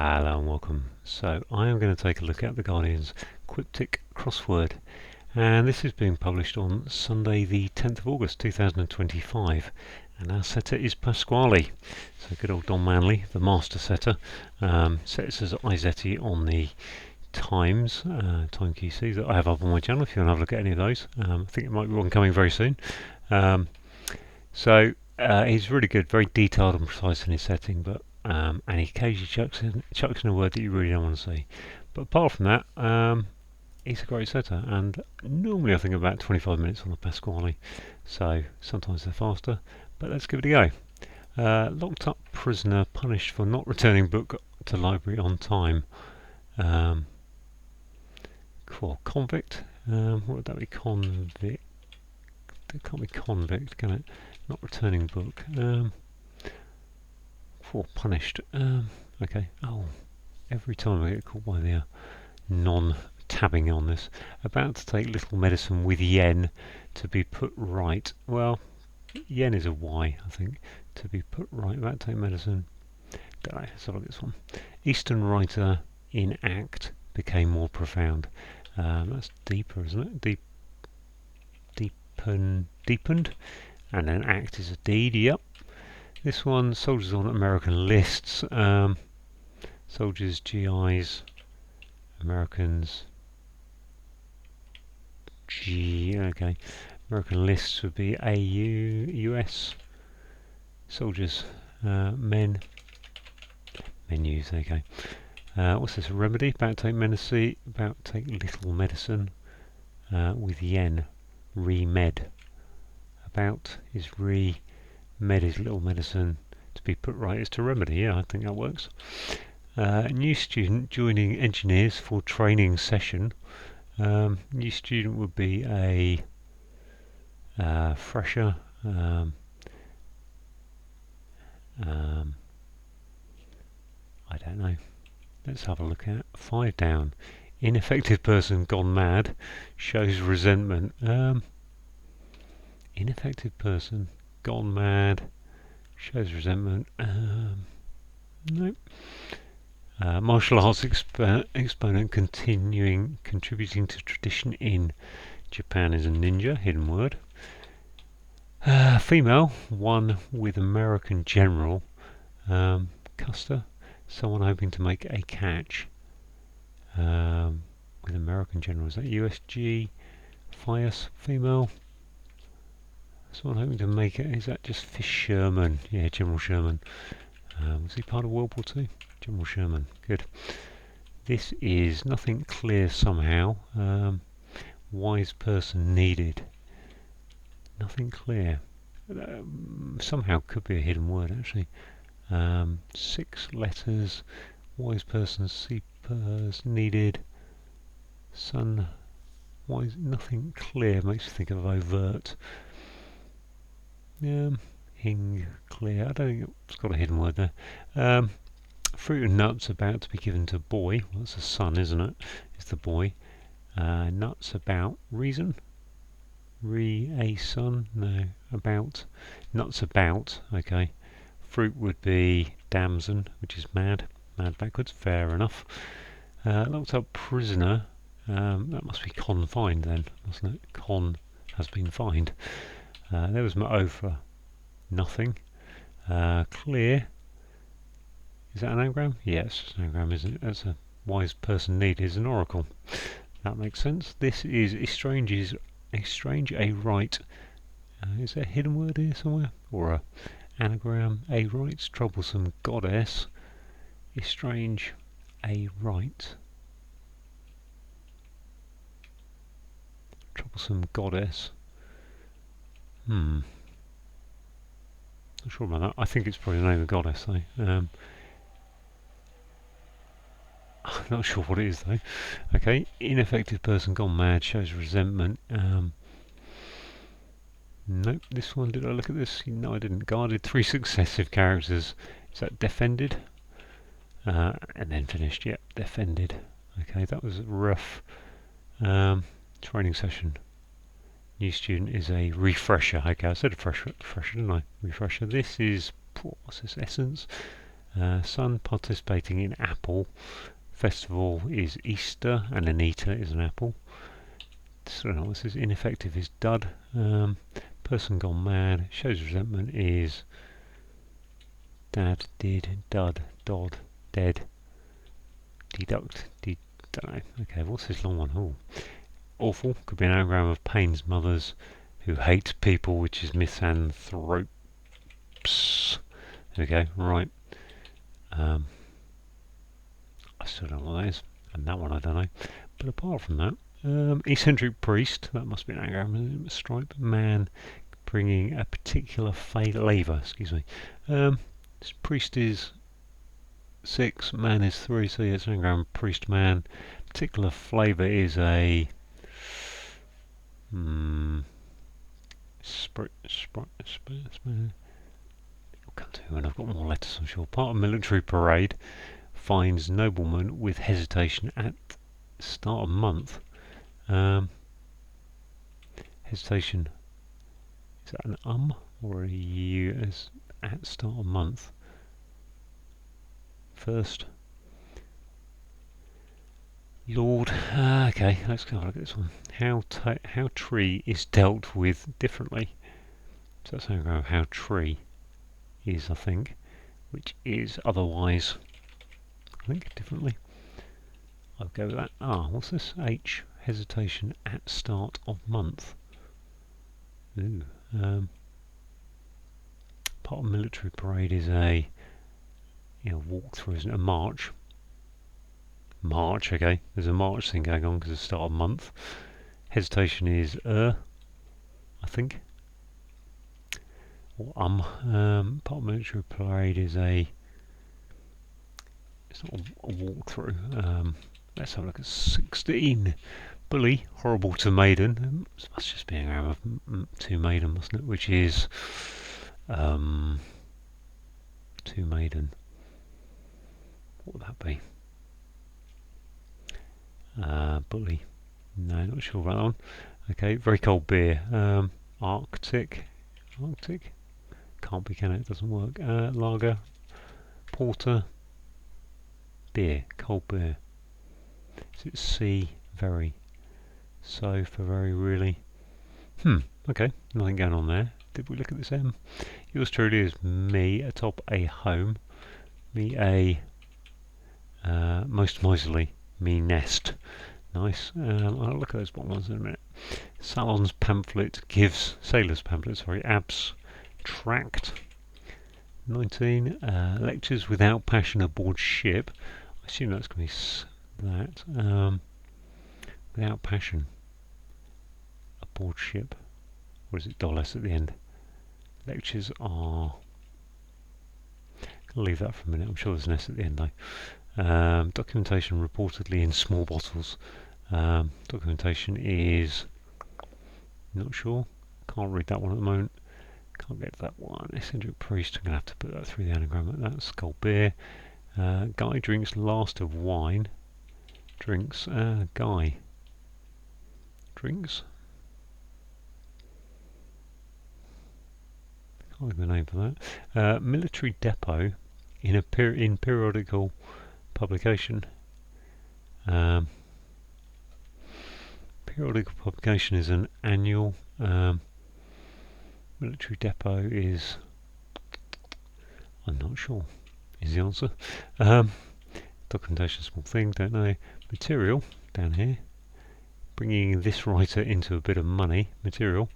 Hello and welcome. So I am going to take a look at the Guardian's Quiptic crossword, and this is being published on Sunday the 10th of August 2025, and our setter is Pasquale. So good old Don Manley, the master setter, sets as Izetti on the times, time QC that I have up on my channel if you want to have a look at any of those. I think it might be one coming very soon. He's really good, very detailed and precise in his setting, but and he occasionally chucks in a word that you really don't want to see. But apart from that, he's a great setter, and normally I think about 25 minutes on the Pasquale, so sometimes they're faster, but let's give it a go. Locked up prisoner punished for not returning book to library on time. Cool. Convict, what would that be? Convict. It can't be convict, can it? Not returning book. For punished. Okay. Oh, every time I get caught by the non-tabbing on this. About to take little medicine with yen to be put right. Well, yen is a Y, I think. To be put right. About to take medicine. Don't know. Let's have a look at this one. Eastern writer in act became more profound. That's deeper, isn't it? Deepened. And then act is a deed. Yep. This one, soldiers on American lists. Soldiers, GIs, Americans. Okay. American lists would be AU, US. Soldiers, men. Menus, okay. What's this? A remedy? About to take medicine. About to take little medicine. With yen. Remed. About is re. Med is little medicine. To be put right is to remedy. Yeah, I think that works. New student joining engineers for training session. New student would be a fresher. I don't know. Let's have a look at 5 down. Ineffective person gone mad shows resentment. Ineffective person gone mad shows resentment. Nope. Martial arts exponent contributing to tradition in Japan is a ninja, hidden word. Female, one with American general. Custer, someone hoping to make a catch. With American general, is that USG? Fias, female. Someone hoping to make it. Is that just Sherman? Yeah, General Sherman. Was he part of World War II? General Sherman. Good. This is nothing clear somehow. Wise person needed. Nothing clear. Somehow could be a hidden word actually. 6 letters. Wise person seepers needed. Sun. Wise. Nothing clear. Makes you think of overt. Hing, clear. I don't think it's got a hidden word there. Fruit and nuts about to be given to boy. Well, that's the son, isn't it? It's the boy. Nuts about. Reason? A son? No. About. Nuts about. Okay. Fruit would be damson, which is mad. Mad backwards. Fair enough. Locked up prisoner. That must be confined then, mustn't it? Con has been fined. There was my O for nothing. Clear. Is that an anagram? Yes, it's an anagram, isn't it? That's a wise person needed is an oracle. That makes sense. This is estrange a right. Is there a hidden word here somewhere? Or a anagram? A right's troublesome goddess. Estrange a right. Troublesome goddess. Not sure about that. I think it's probably the name of the goddess though. I'm not sure what it is though. Okay, ineffective person gone mad shows resentment. Nope, this one, did I look at this? No, I didn't. Guarded 3 successive characters. Is that defended? And then finished, yep, defended. Okay, that was rough. Training session. New student is a refresher. Okay, I said refresher, didn't I? Refresher. This is, what's this, essence? Son participating in apple. Festival is Easter, and Anita is an apple. So what's this? Ineffective is dud. Person gone mad. Shows resentment is dad, did, dud, dod, dead. Deduct, don't know. Okay, what's this long one? Oh, awful. Could be an anagram of pains mothers who hate people, which is misanthropes. There we go. Right. I still don't know what that is, and that one I don't know. But apart from that, eccentric priest. That must be an anagram. Stripe man bringing a particular flavor. Excuse me. This priest is 6, man is 3, so yeah, it's an anagram. Priest man. Particular flavour is a it'll come to when I've got more letters, I'm sure. Part of military parade finds nobleman with hesitation at start of month. Hesitation, is that an or a u as at start of month? First. Lord, okay, let's go look at this one. How tree is dealt with differently. So that's how tree is, I think, which is otherwise, I think, differently. I'll go with that. What's this? H, hesitation at start of month. Ooh. Part of military parade is a walkthrough, isn't it? A march. March, okay. There's a march thing going on because it's the start of month. Hesitation is I think. Or part of military parade is it's not a walkthrough. Let's have a look at 16. Bully, horrible to maiden. It must just be an anagram of to maiden, mustn't it? Which is to maiden. What would that be? Bully. No, not sure about that one. Okay, very cold beer. Arctic. Can't be, can it? Doesn't work. Lager. Porter. Beer. Cold beer. Is it C? Very. So for very, really. Okay, nothing going on there. Did we look at this M? Yours truly is me atop a home. Me a most miserly. Me nest. Nice. I'll look at those bottom ones in a minute. Salon's pamphlet gives sailor's pamphlet. Sorry, abstract. 19. Lectures without passion aboard ship. I assume that's going to be that. Without passion aboard ship. Or is it dollars at the end? Lectures are. I'll leave that for a minute. I'm sure there's an S at the end though. Documentation reportedly in small bottles. Documentation is not sure. Can't read that one at the moment. Can't get to that one. Eccentric priest. I'm going to have to put that through the anagram. That's cold beer. Guy drinks last of wine. Drinks. Guy drinks. Can't think of the name for that. Military depot in periodical publication. Periodical publication is an annual. Military depot is, I'm not sure, is the answer. Documentation, small thing, don't know. Material, down here. Bringing this writer into a bit of money. Material.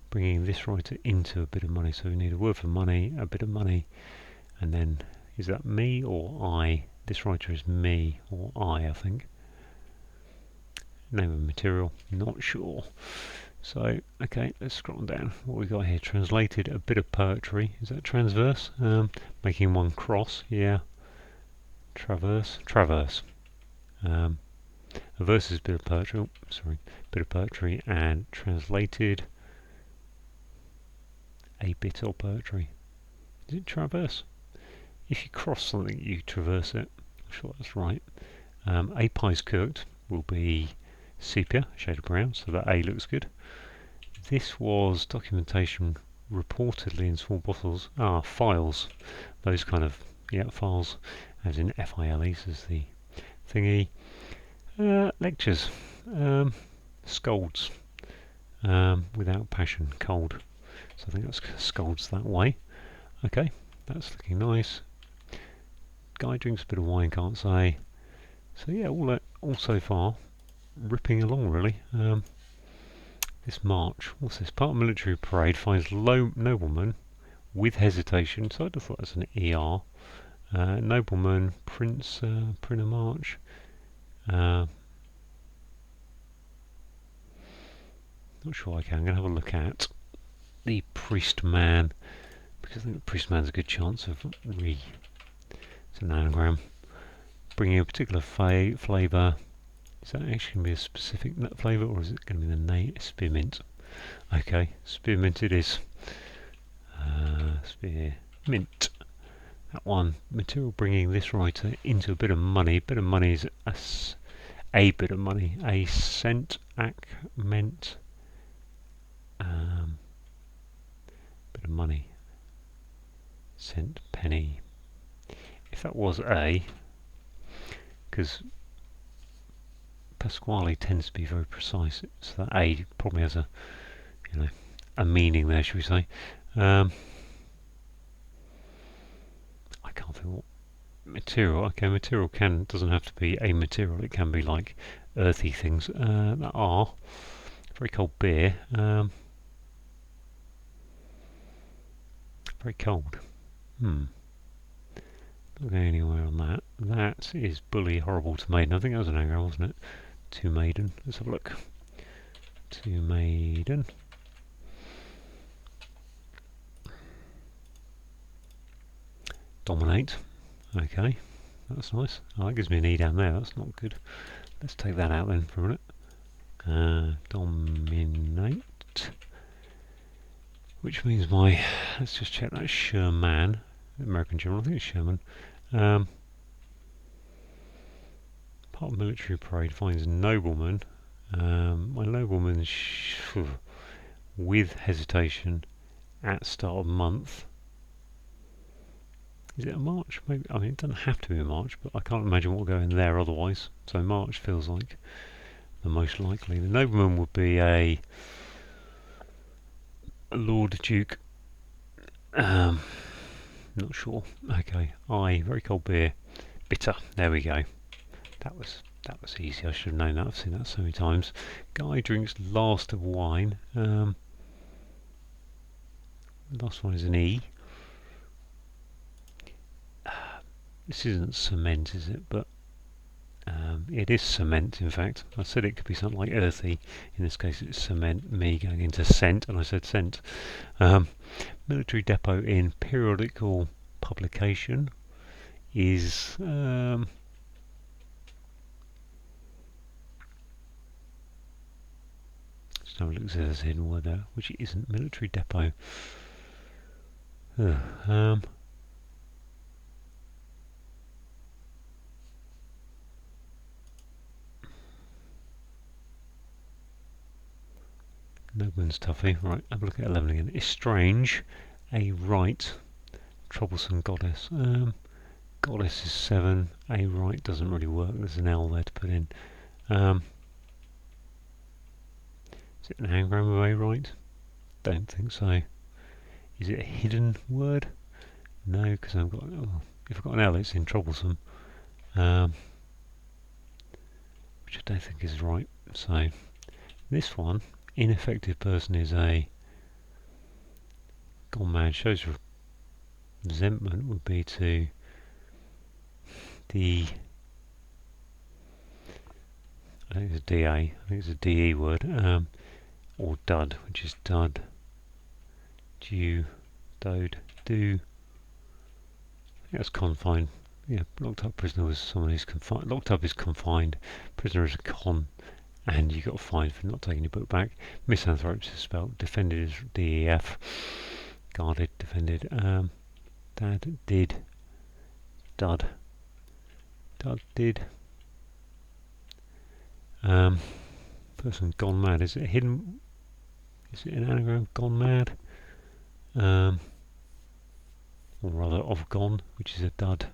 Bringing this writer into a bit of money. So we need a word for money, a bit of money, and then is that me or I? This writer is me or I think. Name of material, not sure. So, okay, let's scroll down. What we got here? Translated a bit of poetry. Is that transverse? Making one cross, yeah. Traverse. A verse is a bit of poetry. Bit of poetry, and translated a bit of poetry. Is it traverse? If you cross something, you traverse it. I'm sure that's right. A pie's cooked will be sepia, shade of brown, so that A looks good. This was documentation reportedly in small bottles. Files. Those kind of, files, as in FILEs is the thingy. Lectures. Scolds. Without passion. Cold. So I think that's scolds that way. Okay, that's looking nice. Guy drinks a bit of wine, can't say. So yeah, all so far, ripping along really. This march, what's this? Part of military parade finds nobleman with hesitation. So I just thought that's an ER. Nobleman, prince, Printer march. Not sure I can. I'm going to have a look at the priest man, because I think the priest man's a good chance of It's an anagram. Bringing a particular flavour. Is that actually going to be a specific nut flavour, or is it going to be the name? Spearmint. Okay, spearmint it is. Spearmint. That one. Material bringing this writer into a bit of money. Bit of money is a bit of money. A cent, meant. Bit of money. Cent, penny. If that was a, because Pasquale tends to be very precise, so that a probably has a meaning there, should we say? I can't think what material. Okay, material doesn't have to be a material. It can be like earthy things that are very cold beer. Very cold. Not going anywhere on that. That is bully, horrible to maiden. I think that was an anagram, wasn't it? To maiden. Let's have a look. To maiden. Dominate. Okay, that's nice. Oh, that gives me an E down there. That's not good. Let's take that out then for a minute. Dominate. Which means let's just check that. Sherman. American general. I think it's Sherman. Part of military parade finds nobleman. My nobleman with hesitation at start of month. Is it a March? Maybe. I mean, it doesn't have to be a March, but I can't imagine what will go in there otherwise. So March feels like the most likely. The nobleman would be a Lord Duke. Not sure. Okay. Very cold beer. Bitter. There we go. That was easy. I should have known that. I've seen that so many times. Guy drinks last of wine. Last one is an E. This isn't cement, is it? But it is cement, in fact. I said it could be something like earthy. In this case, it's cement. Me going into scent, and I said scent. Military depot in periodical publication is let's have a look. There's a hidden word there, which it isn't. Military depot. Nobleman's toughy. Right, have a look at 11 again. Estrange, a right, troublesome goddess. Goddess is 7. A right doesn't really work. There's an L there to put in. Is it an anagram of a right? Don't think so. Is it a hidden word? No, because I've got. If I've got an L, it's in troublesome, which I don't think is right. So this one. Ineffective person is a gone mad. Shows resentment would be to the. I think it's a DA. I think it's a DE word, or dud, which is dud. Due, dode, do. I think that's confined. Yeah, locked up prisoner was someone who's confined. Locked up is confined. Prisoner is a con. And you got fined for not taking your book back. Misanthropes is spelled. Defended is DEF. Guarded, defended. Dad, did. Dud. Dud, did. Person gone mad. Is it hidden? Is it an anagram? Gone mad? or rather of gone, which is a dud.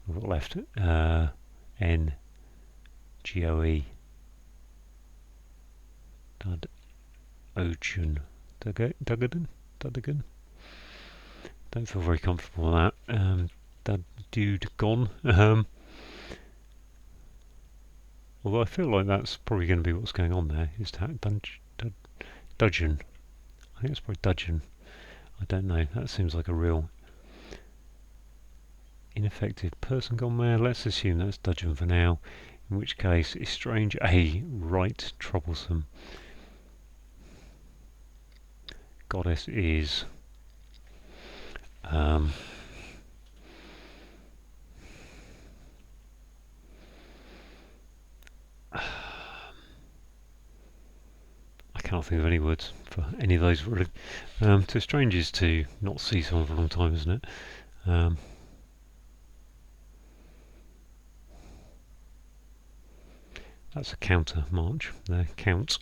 We've got left N G O E dud ocean Duggan. Don't feel very comfortable with that. That dude gone. Although I feel like that's probably going to be what's going on there. Is that dudgeon? I think it's probably dudgeon. I don't know. That seems like a real ineffective person gone mad. Let's assume that's dudgeon for now. In which case, it's strange. Right, troublesome. Goddess is. I cannot think of any words for any of those really. To strange is to not see someone for a long time, isn't it? That's a counter march there. Counter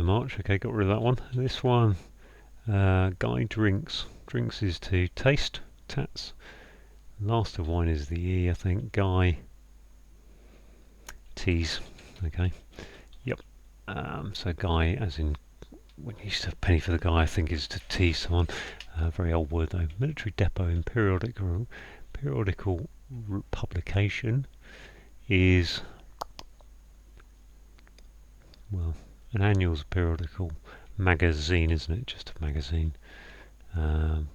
march. Okay, got rid of that one. This one, guy drinks. Drinks is to taste. Tats. Last of wine is the E, I think. Guy. Tease. Okay. Yep. So guy, as in when you used to have penny for the guy, I think is to tease someone. Very old word though. Military depot in periodical publication is, well, an annual's periodical magazine, isn't it? Just a magazine.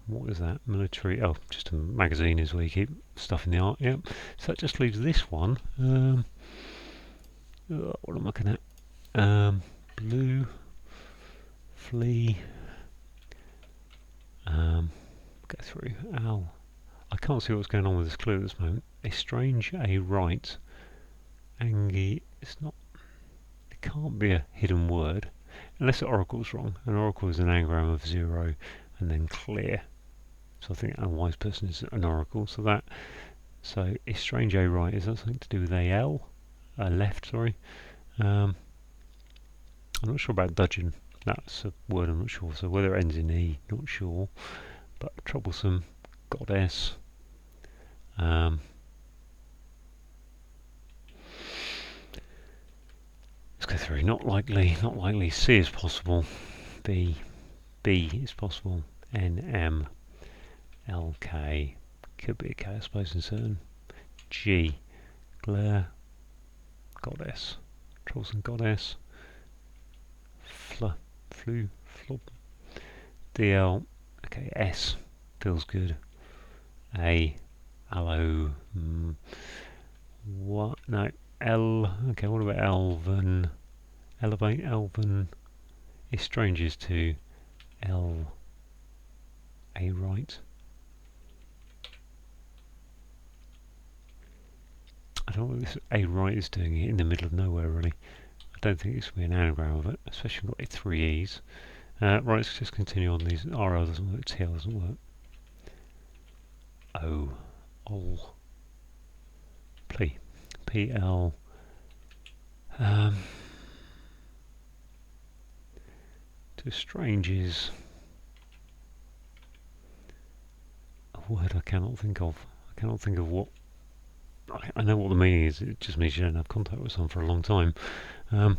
What is that? Military. Oh, just a magazine is where you keep stuff in the art. Yep. So that just leaves this one. What am I looking at? Blue. Flea. Go through. Ow. I can't see what's going on with this clue at this moment. A strange, a right. Angie. It's not. It can't be a hidden word. Unless the oracle's wrong. An oracle is an anagram of 0 and then clear. So I think a wise person is an oracle. So a strange a right, is that something to do with a left, sorry. I'm not sure about dudgeon. That's a word I'm not sure. So whether it ends in E, not sure. But troublesome, goddess. Let's go through. Not likely. C is possible. B is possible. N, M, L, K. Could be a K, I suppose, in certain. G, glare, goddess. Troublesome goddess. Flub. DL. Okay, S feels good. A, aloe. What? No. L. Okay, what about elven? Elevate, elven. It stranges to L. A right. I don't know what this A right is doing here in the middle of nowhere, really. I don't think it's going to be an anagram of it, especially if we've got 3 E's. Right, let's just continue on these. RL doesn't work, TL doesn't work. O. Ol. Plea. PL. To strange is a word I cannot think of. I cannot think of what. I know what the meaning is. It just means you don't have contact with someone for a long time. I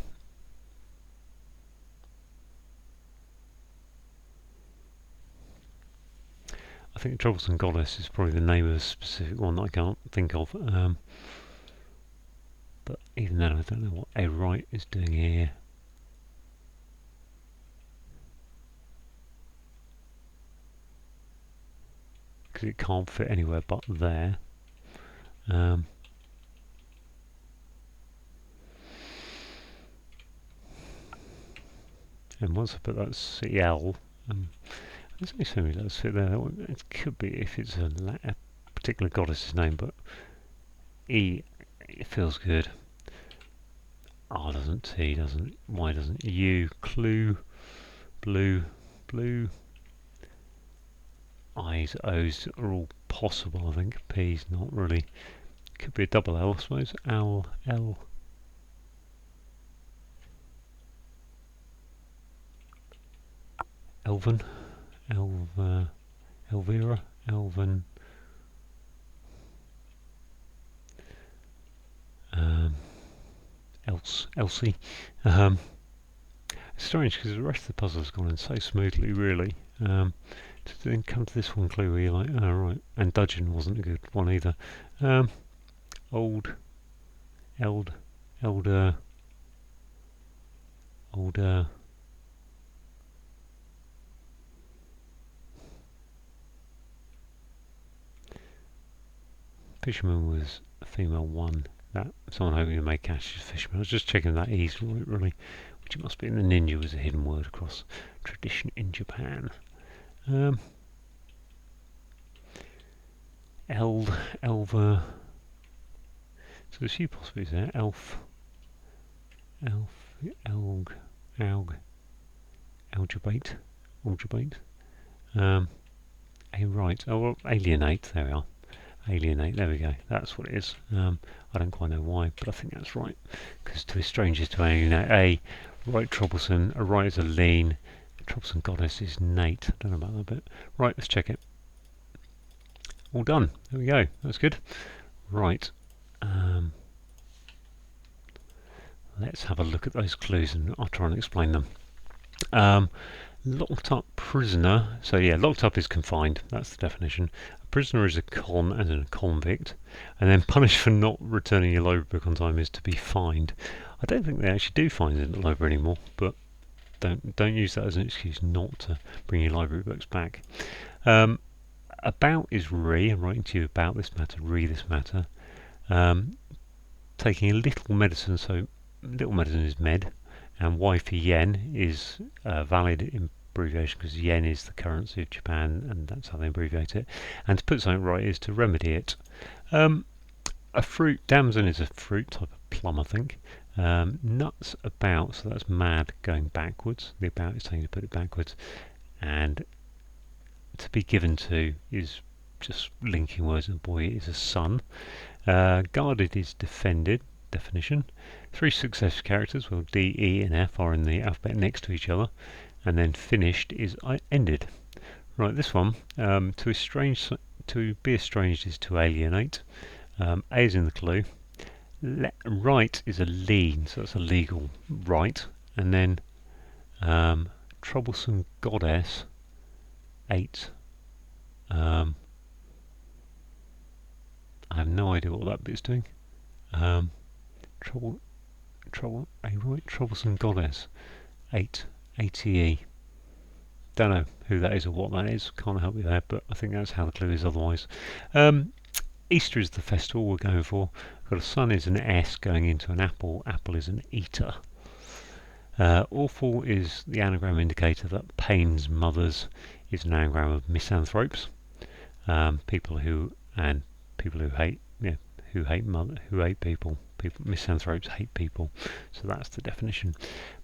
think Troublesome Goddess is probably the name of a specific one that I can't think of. But even then, I don't know what a right is doing here. Because it can't fit anywhere but there. And once I put that CL, there's only so many letters fit there. It could be if it's a particular goddess's name, but E, it feels good. R doesn't, T doesn't, Y doesn't, U, clue, blue, I's, O's are all possible, I think. P's not really. Could be a double L, I suppose. L. Elven, Elvira, Elven, Elsie. It's strange because the rest of the puzzle's gone in so smoothly, really. To then come to this one clue where you're like, oh right, and Dudgeon wasn't a good one either. Old, elder, Fisherman was a female one. That someone hoping to make cash is fisherman. I was just checking that E's right, really, which it must be. And the ninja was a hidden word across tradition in Japan. Elver. So there's a few possibilities there. Elf, Elg, Algebate. Right. Oh, well, alienate. There we are. Alienate. There we go. That's what it is. I don't quite know why, but I think that's right. Because to estrange is to alienate. Right, troublesome. A right is a lean. Troublesome goddess is Nate. I don't know about that bit. Right, let's check it. All done. There we go. That's good. Right. Let's have a look at those clues and I'll try and explain them. Locked up prisoner. So yeah, locked up is confined. That's the definition. A prisoner is a con, as in a convict. And then punished for not returning your library book on time is to be fined. I don't think they actually do fines in the library anymore, but don't use that as an excuse not to bring your library books back. About is re. I'm writing to you about this matter. Re this matter. Taking a little medicine. So little medicine is med. And Y for yen is valid abbreviation because yen is the currency of Japan and that's how they abbreviate it. And to put something right is to remedy it. A fruit, damson is a fruit type of plum, I think. Nuts about, so that's mad going backwards. The about is saying to put it backwards. And to be given to is just linking words, and boy is a son. Guarded is defended, definition. 3 successive characters, well D, E and F are in the alphabet next to each other, and then finished is ended. Right, this one, to be estranged is to alienate. A is in the clue. Right is a lien, so that's a legal right, and then troublesome goddess, 8. I have no idea what that bit's doing. Troublesome goddess, 8, ATE. Don't know who that is or what that is. Can't help you there, but I think that's how the clue is otherwise. Easter is the festival we're going for. Got a sun is an S going into an apple. Apple is an eater. Awful is the anagram indicator that pains mothers is an anagram of misanthropes. People who hate, who hate people. Misanthropes hate people. So that's the definition.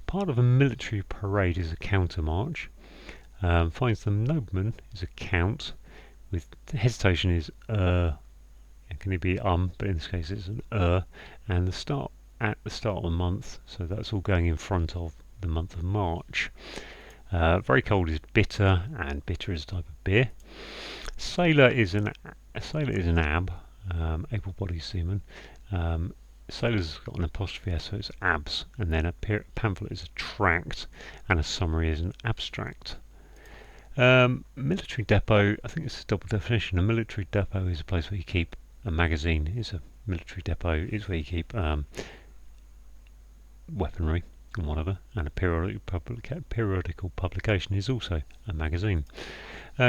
Part of a military parade is a counter march. Finds the nobleman is a count. With hesitation is can it be but in this case it's an and at the start of the month, so that's all going in front of the month of March. Very cold is bitter, and bitter is a type of beer. Sailor is an ab, able-bodied seaman. Sailor's got an apostrophe S, so it's abs, and then a pamphlet is a tract, and a summary is an abstract. Military depot, I think it's a double definition. A military depot is a place where you keep a magazine. Is a military depot is where you keep weaponry and whatever, and a periodical publication is also a magazine.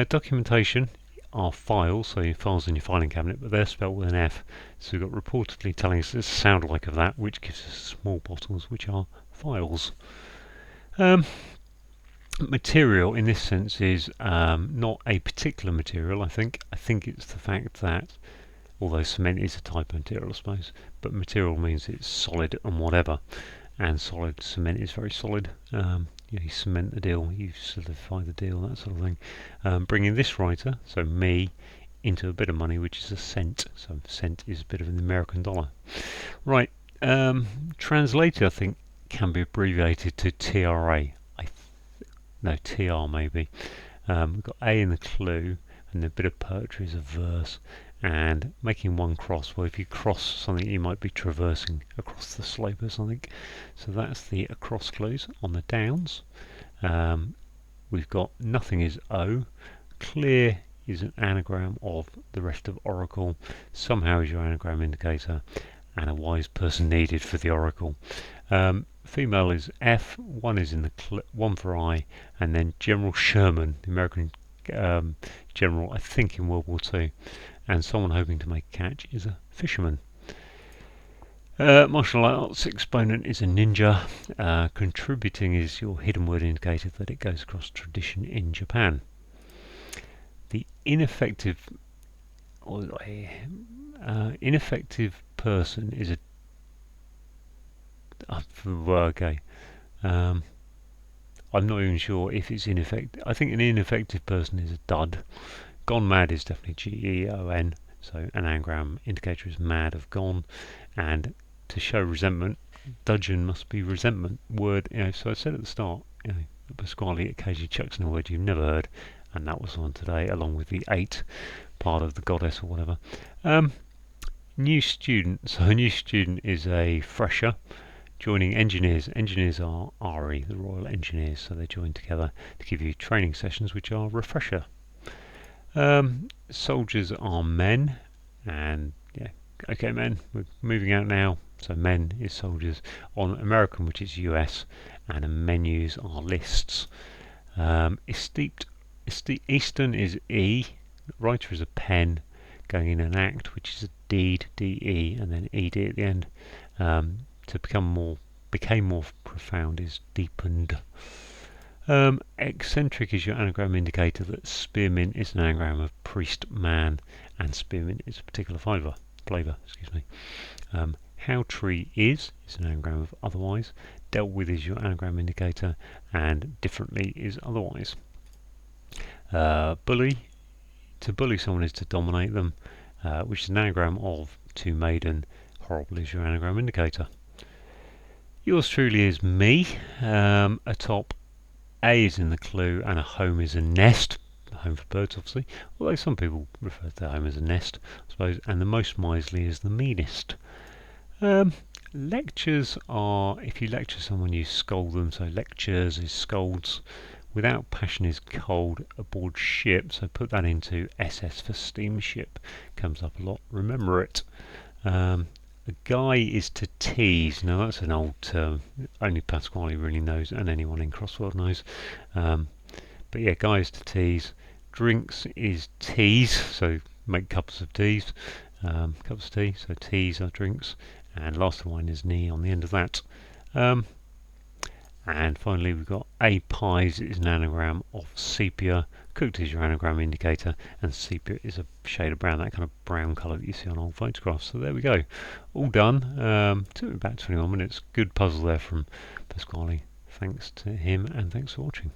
Documentation are files, so your files in your filing cabinet, but they're spelled with an F. So we've got reportedly telling us it's a sound like of that, which gives us small bottles, which are files. Material in this sense is not a particular material. I think it's the fact that, although cement is a type of material, I suppose, but material means it's solid and whatever, and solid cement is very solid. You cement the deal, you solidify the deal, that sort of thing. Bringing this writer, so me, into a bit of money, which is a cent. So cent is a bit of an American dollar. Right. Translated, I think, can be abbreviated to TRA. no, TR maybe. We've got A in the clue, and a bit of poetry is a verse, and making one cross. Well, if you cross something, you might be traversing across the slope or something. So that's the across clues. On the downs, we've got nothing is O, clear is an anagram of the rest of oracle, somehow is your anagram indicator, and a wise person needed for the oracle. Female is F, one is in the one for I, and then General Sherman, the American general, I think in World War II, and someone hoping to make a catch is a fisherman. Martial arts exponent is a ninja. Contributing is your hidden word indicator that it goes across tradition in Japan. The ineffective person is a okay. I'm not even sure if it's ineffective. I think an ineffective person is a dud. Gone mad is definitely GEON. So an anagram indicator is mad of gone, and to show resentment, dudgeon must be resentment word. So I said at the start, Pasquale occasionally chucks in a word you've never heard, and that was one today, along with the 8 part of the goddess or whatever. New student. So a new student is a fresher. Joining engineers. Engineers are RE, the Royal Engineers, so they join together to give you training sessions which are refresher. Soldiers are men, and okay, men, we're moving out now, so men is soldiers. On American, which is US, and menus are lists. Eastern is E, writer is a pen, going in an act, which is a deed, DE, and then ED at the end. To became more profound is deepened. Eccentric is your anagram indicator that spearmint is an anagram of priest man, and spearmint is a particular flavour. How tree is an anagram of otherwise. Dealt with is your anagram indicator, and differently is otherwise. Bully, to bully someone is to dominate them, which is an anagram of to maiden. Horrible is your anagram indicator. Yours truly is me. Atop A is in the clue, and a home is a nest. Home for birds, obviously. Although some people refer to home as a nest, I suppose. And the most miserly is the meanest. Lectures are, if you lecture someone, you scold them. So lectures is scolds. Without passion is cold. Aboard ship, so put that into SS for steamship. Comes up a lot. Remember it. A guy is to tease. Now that's an old term. Only Pasquale really knows, and anyone in crossword knows. But yeah, guy is to tease. Drinks is teas. So make cups of teas. Cups of tea. So teas are drinks. And last one is knee on the end of that. And finally we've got A pies is an anagram of sepia. Cooked is your anagram indicator, and sepia is a shade of brown, that kind of brown colour that you see on old photographs. So there we go, all done. Took me about 21 minutes. Good puzzle there from Pasquale. Thanks to him, and thanks for watching.